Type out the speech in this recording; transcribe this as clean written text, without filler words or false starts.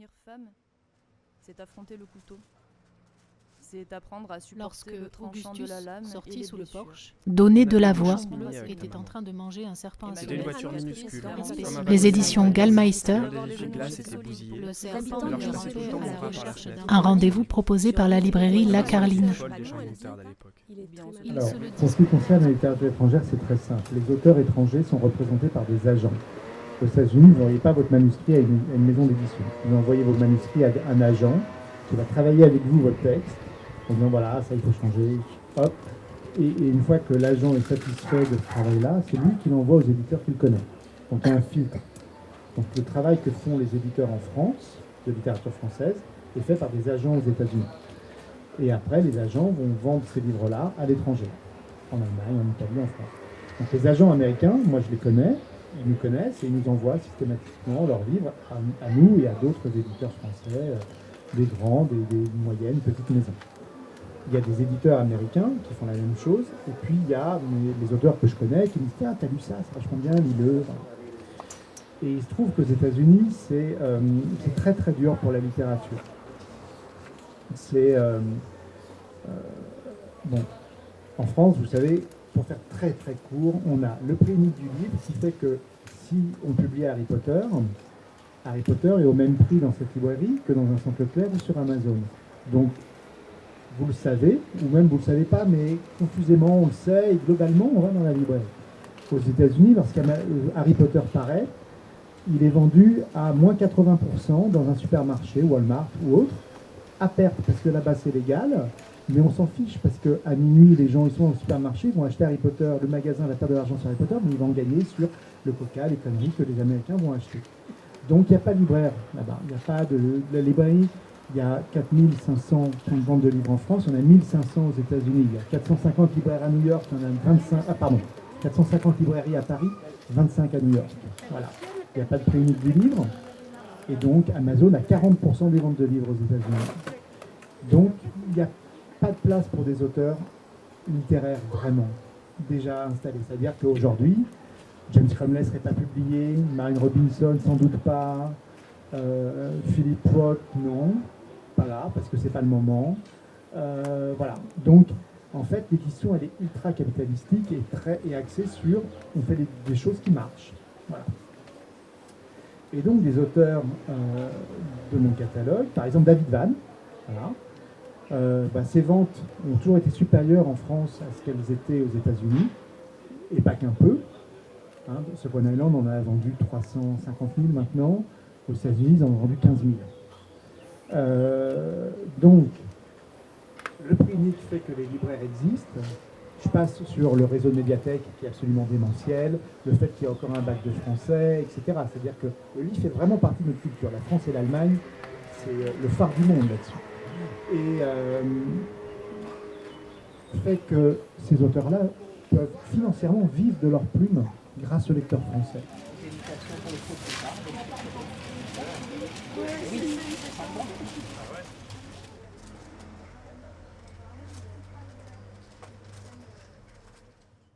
Devenir femme, c'est affronter le couteau. C'est apprendre à supporter Lorsque le tranchant de la lame et sortit les sous le blessures. porche, Donner de la voix. était en train de manger un serpent à C'était une soleil. voiture minuscule, comme un Les wagon. éditions Gallmeister. L'un des effets de glace était bousillé. Le serpent Alors je passais tout le grimpait temps à mon la bras par la recherche fenêtre. d'un Un rendez-vous proposé par la librairie La Carline. Folle des champs de moutarde à l'époque. Il Alors, se le pour ce qui dispute. concerne la littérature étrangère, c'est très simple. Les auteurs étrangers sont représentés par des agents. Aux États-Unis, vous n'envoyez pas votre manuscrit à une maison d'édition. Vous envoyez vos manuscrits à un agent qui va travailler avec vous votre texte en disant voilà, ça il faut changer, hop. Et une fois que l'agent est satisfait de ce travail-là, c'est lui qui l'envoie aux éditeurs qu'il connaît. Donc il y a un filtre. Donc le travail que font les éditeurs en France, de littérature française, est fait par des agents aux États-Unis. Et après, les agents vont vendre ces livres-là à l'étranger, en Allemagne, en Italie, en France. Donc les agents américains, moi je les connais, ils nous connaissent et ils nous envoient systématiquement leurs livres à nous et à d'autres éditeurs français, des grands, des moyennes, petites maisons. Il y a des éditeurs américains qui font la même chose, et puis il y a les auteurs que je connais qui me disent « Ah, t'as lu ça, c'est vachement bien, lis-le ». Et il se trouve qu'aux États-Unis, c'est très très dur pour la littérature. C'est... bon, en France, vous savez, pour faire très très court, on a le prix unique du livre, qui fait que si on publie Harry Potter est au même prix dans cette librairie que dans un centre Leclerc ou sur Amazon. Donc, vous le savez, ou même vous ne le savez pas, mais confusément on le sait, et globalement on va dans la librairie. Aux États-Unis, lorsqu'Harry Potter paraît, il est vendu à moins 80% dans un supermarché, Walmart ou autre, à perte, parce que là-bas c'est légal, mais on s'en fiche, parce qu'à minuit, les gens ils sont au supermarché, ils vont acheter Harry Potter, le magasin va perdre de l'argent sur Harry Potter, mais ils vont en gagner sur le coca, les conneries que les Américains vont acheter. Donc il n'y a pas de libraire là-bas, il n'y a pas de la librairie. Il y a 4500 points de vente de livres en France, il y en a 1500 aux États-Unis, il y a 450 libraires à New York, il y en a 450 librairies à Paris, 25 à New York. Voilà. Il n'y a pas de prix unique du livre, et donc Amazon a 40% des ventes de livres aux États-Unis. Donc il n'y a pas de place pour des auteurs littéraires vraiment déjà installés. C'est-à-dire qu'aujourd'hui, James Cromley ne serait pas publié, Marine Robinson sans doute pas, Philippe Roth non. Voilà, parce que c'est pas le moment. Voilà. Donc, en fait, l'édition, elle est ultra capitalistique et axée sur on fait des choses qui marchent. Voilà. Et donc, des auteurs de mon catalogue, par exemple David Vann, voilà. Ses ventes ont toujours été supérieures en France à ce qu'elles étaient aux États-Unis, et pas qu'un peu. Hein, Second Island, on a vendu 350 000 maintenant. Aux États-Unis, ils en ont vendu 15 000. Donc, le prix unique fait que les libraires existent. Je passe sur le réseau de médiathèques qui est absolument démentiel, le fait qu'il y a encore un bac de français, etc. C'est-à-dire que le livre fait vraiment partie de notre culture. La France et l'Allemagne, c'est le phare du monde là-dessus. Et fait que ces auteurs-là peuvent financièrement vivre de leur plume grâce aux lecteurs français. Oui.